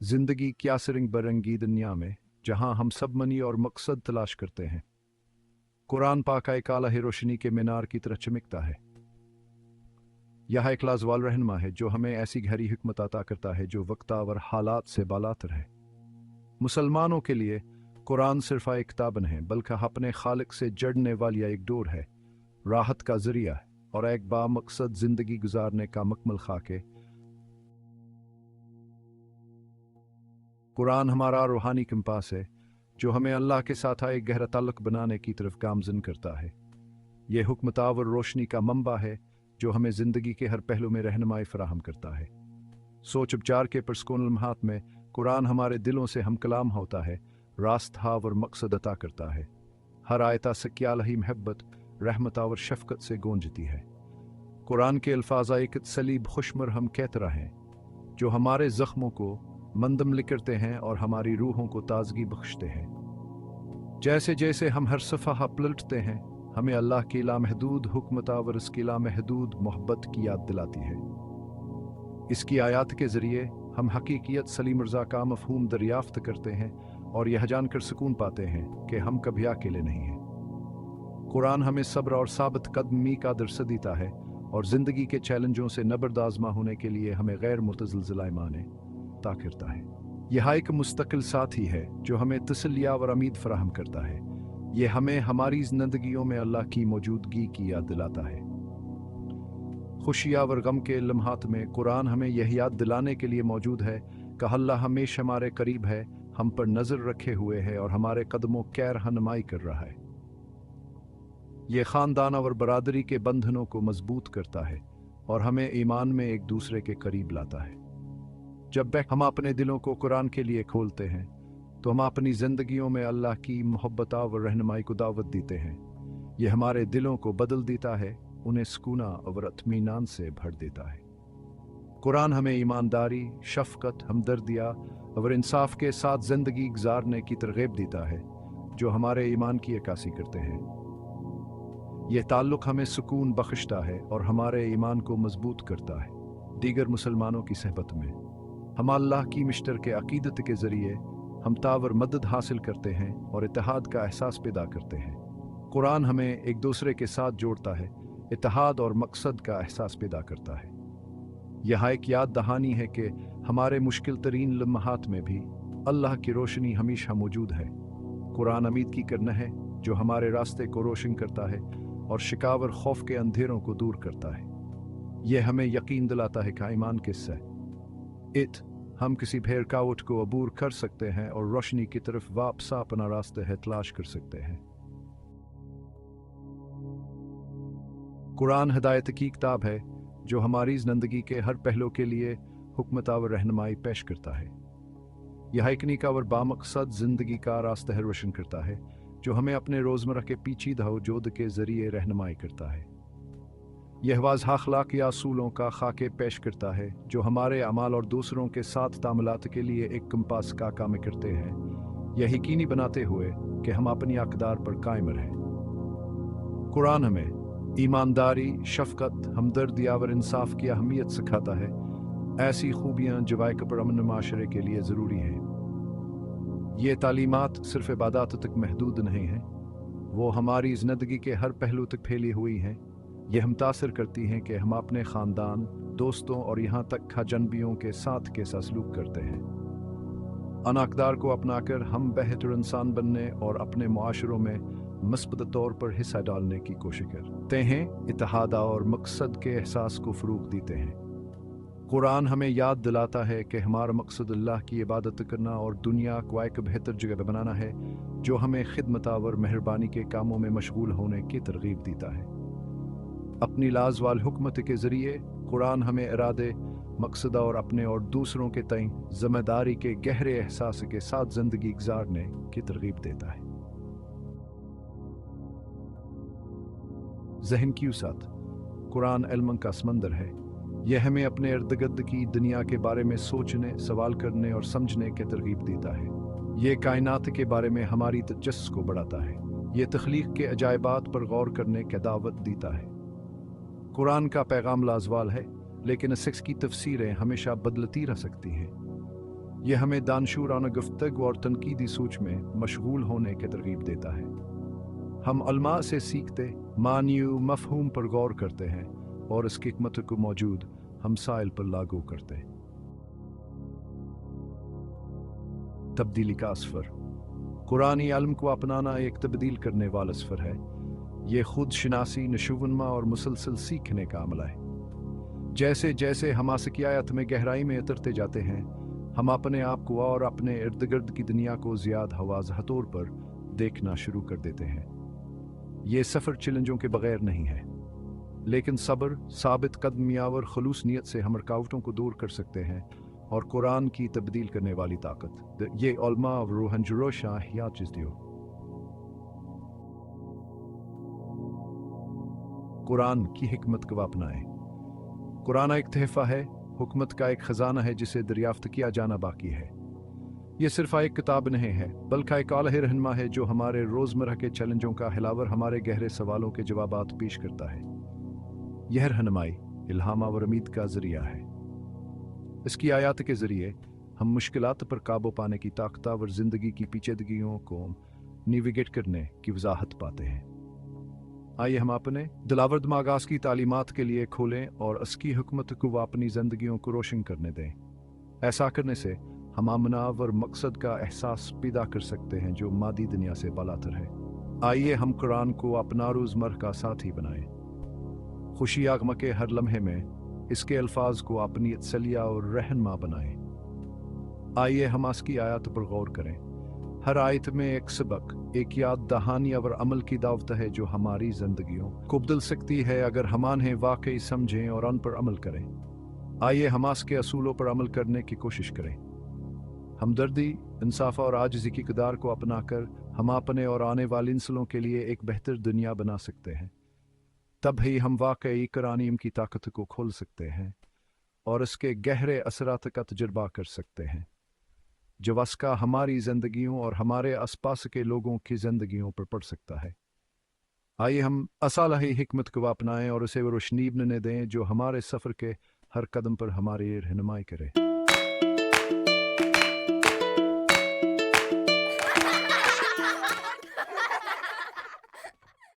जिंदगी क्या रंग बिरंगी दुनिया में जहां हम सब मनी और मकसद तलाश करते हैं। कुरान पाक एक आला रोशनी के मीनार की तरह चमकता है। यह एक लाजवाल रहनुमा है जो हमें ऐसी गहरी हिकमत अता करता है जो वक्तावर हालात से बालातर है। मुसलमानों के लिए कुरान सिर्फ एक किताब नहीं बल्कि अपने खालिक से जड़ने वाली एक डोर है, राहत का जरिया है और एक बामकसद जिंदगी गुजारने का मकमल खाके। कुरान हमारा रूहानी कंपास है जो हमें अल्लाह के साथ एक गहरा ताल्लुक बनाने की तरफ गामजन करता है। यह हुक्मतावर रोशनी का मंबा है जो हमें जिंदगी के हर पहलू में रहनुमाई फराहम करता है। सोच उपचार के पुरस्कून लम्हात में कुरान हमारे दिलों से हम कलाम होता है, रास्ता और मकसद अता करता है। हर आयता सक्यालही महब्बत, रहमत और शफकत से गूंजती है। कुरान के अल्फाज एक सलीब खुशमरहम की तरह हैं जो हमारे जख्मों को मंदम करते हैं और हमारी रूहों को ताजगी बख्शते हैं। जैसे जैसे हम हर सफ़हा पलटते हैं हमें अल्लाह की लामहदूद हुक्मत इसकी लामहदूद मोहब्बत की याद दिलाती है। इसकी आयात के ज़रिए हम हकीकियत सलीम रज़ा का मफ़हूम दरियाफ्त करते हैं और यह जानकर सुकून पाते हैं कि हम कभी अकेले नहीं हैं। कुरान हमें सब्र और साबित कदमी का दर्स देता है और ज़िंदगी के चैलेंजों से नबरदाज़मा होने के लिए हमें गैर मुतज़िल माने ता करता है। यह एक मुस्तकिल साथी है जो हमें तसल्लिया और उम्मीद फराहम करता है। यह हमें हमारी ज़िंदगियों में अल्लाह की मौजूदगी की याद दिलाता है। खुशियाँ और गम के लम्हात में कुरान हमें यह याद दिलाने के लिए मौजूद है कि अल्लाह हमेशा हमारे करीब है, हम पर नज़र रखे हुए है और हमारे कदमों की रहनुमाई कर रहा है। यह ख़ानदान और बरादरी के बंधनों को मजबूत करता है और हमें ईमान में एक दूसरे के करीब लाता है। जब हम अपने दिलों को कुरान के लिए खोलते हैं तो हम अपनी ज़िंदगियों में अल्लाह की मोहब्बत और रहनुमाई को दावत देते हैं। यह हमारे दिलों को बदल देता है, उन्हें सुकूना और इत्मीनान से भर देता है। कुरान हमें ईमानदारी, शफ़क़त, हमदर्दिया और इंसाफ के साथ ज़िंदगी गुजारने की तरग़ीब देता है जो हमारे ईमान की अक्कासी करते हैं। यह ताल्लुक़ हमें सुकून बख्शता है और हमारे ईमान को मजबूत करता है। दीगर मुसलमानों की सहबत में हम अल्लाह की मुश्तर के अक़ीदत के ज़रिए हम तावर मदद हासिल करते हैं और इत्तेहाद का एहसास पैदा करते हैं। कुरान हमें एक दूसरे के साथ जोड़ता है, इत्तेहाद और मकसद का एहसास पैदा करता है। यह एक याद दहानी है कि हमारे मुश्किल तरीन लम्हात में भी अल्लाह की रोशनी हमेशा मौजूद है। कुरान उम्मीद की करना है जो हमारे रास्ते को रोशन करता है और शिकावर खौफ के अंधेरों को दूर करता है। यह हमें यकीन दिलाता है कि ईमान किससे हम किसी भड़कावट को अबूर कर सकते हैं और रोशनी की तरफ वापस अपना रास्ता तलाश कर सकते हैं। कुरान हिदायत की किताब है जो हमारी ज़िंदगी के हर पहलू के लिए हुक्मत और रहनुमाई पेश करता है। यह एक नेक और बामकसद ज़िंदगी का रास्ता रोशन करता है जो हमें अपने रोज़मर्रा के पेचीदा वजूद के ज़रिए रहनुमाई करता है। यह वाज़ह अखलाकी असूलों का खाके पेश करता है जो हमारे अमाल और दूसरों के साथ तामुलात के लिए एक कंपास का काम करते हैं, यह यकीनी बनाते हुए कि हम अपनी अक़दार पर कायम रहें। कुरान हमें ईमानदारी, शफ़क़त, हमदर्दी और इंसाफ की अहमियत सिखाता है, ऐसी खूबियाँ जो एक परअमन माशरे के लिए ज़रूरी हैं। ये तालीमात सिर्फ़ इबादत तक महदूद नहीं हैं, वो हमारी ज़िंदगी के हर पहलू तक फैली हुई हैं। यह मुतासर करती हैं कि हम अपने ख़ानदान, दोस्तों और यहाँ तक खजनबियों के साथ कैसा सलूक करते हैं। अन अक़दार को अपनाकर हम बेहतर इंसान बनने और अपने मुआशरों में मस्बत तौर पर हिस्सा डालने की कोशिश करते हैं, इत्तेहाद और मकसद के एहसास को फ़रोग़ देते हैं। कुरान हमें याद दिलाता है कि हमारा मकसद अल्लाह की इबादत करना और दुनिया को एक बेहतर जगह बनाना है जो हमें खिदमत और मेहरबानी के कामों में मशगूल होने की तरग़ीब देता है। अपनी लाजवाल हुक्मत के ज़रिए कुरान हमें इरादे, मकसद और अपने और दूसरों के तय ज़िम्मेदारी के गहरे एहसास के साथ ज़िंदगी गुजारने की तरग़ीब देता है। ज़हन की वसात कुरान इल्म का समंदर है। यह हमें अपने इर्द-गिर्द की दुनिया के बारे में सोचने, सवाल करने और समझने की तरग़ीब देता है। यह कायनात के बारे में हमारी दिलचस्पी को बढ़ाता है। यह तख्लीक के अजायबात पर गौर करने की दावत देता है। कुरान का पैगाम लाजवाल है, लेकिन इसकी तफसीरें हमेशा बदलती रह सकती हैं। ये हमें दानशूराना गुफ्तगू और तनकीदी सोच में मशगूल होने की तरगीब देता है। हम उलमा से सीखते, मानियू मफहूम पर गौर करते हैं और इसकी हिकमत को मौजूद हमसाइल पर लागू करते हैं। तब्दीली का असफर। कुरानी इल्म को अपनाना एक तब्दील करने वाला सफर है। ये खुद शनासी, नशोवनमा और मुसलसल सीखने का अमल है। जैसे जैसे हम आसिकियात में गहराई में उतरते जाते हैं, हम अपने आप को और अपने इर्द गिर्द की दुनिया को ज़्यादा वाज़ह तौर पर देखना शुरू कर देते हैं। ये सफ़र चैलेंजों के बगैर नहीं है, लेकिन सब्र, साबित कदमिया और खलूस नियत से हम रुकावटों को दूर कर सकते हैं और कुरान की तब्दील करने वाली ताकत ये उलमा और रूहन जरोशा या चीज़ दियो। कुरान की हिकमत को अपनाएं। कुरान एक तहफ़ा है, हुकमत का एक ख़जाना है जिसे दरियाफ्त किया जाना बाकी है। ये सिर्फ एक किताब नहीं है, बल्कि एक आला रहनुमा है जो हमारे रोज़मर्रा के चैलेंजों का हिलावर हमारे गहरे सवालों के जवाबात पेश करता है। यह रहनुमाई इल्हाम और उम्मीद का ज़रिया है। इसकी आयत के ज़रिए हम मुश्किलात पर काबू पाने की ताकतवर ज़िंदगी की पेचीदगियों को नेविगेट करने की वजाहत पाते हैं। आइए हम अपने दिलावर दिमागास की तालीमात के लिए खोलें और इसकी हुकमत को अपनी ज़िंदगियों को रोशन करने दें। ऐसा करने से हम अमनाव और मकसद का एहसास पैदा कर सकते हैं जो मादी दुनिया से बालातर है। आइए हम कुरान को अपना रोज़मर्रा का साथी बनाएं। खुशी आगमा के हर लम्हे में इसके अल्फाज को अपनी तसलिया और रहनुमा बनाएं। आइए हम इसकी आयत पर गौर करें। हर आयत में एक सबक, एक याद दहानी और अमल की दावत है जो हमारी जिंदगियों को बदल सकती है अगर हम इन्हें वाकई समझें और उन पर अमल करें। आइए हम इसके असूलों पर अमल करने की कोशिश करें। हमदर्दी, इंसाफ और आजिज़ी की किरदार को अपनाकर हम अपने और आने वाली नस्लों के लिए एक बेहतर दुनिया बना सकते हैं। तब ही हम वाकई कुरान की ताकत को खोल सकते हैं और इसके गहरे असरात का तजुर्बा कर सकते हैं जो उसका हमारी जिंदगियों और हमारे आसपास के लोगों की जिंदगियों पर पड़ सकता है। आइए हम असालही हिकमत को अपनाएं और उसे रोशनी बनने दें जो हमारे सफ़र के हर कदम पर हमारी रहनुमाई करे।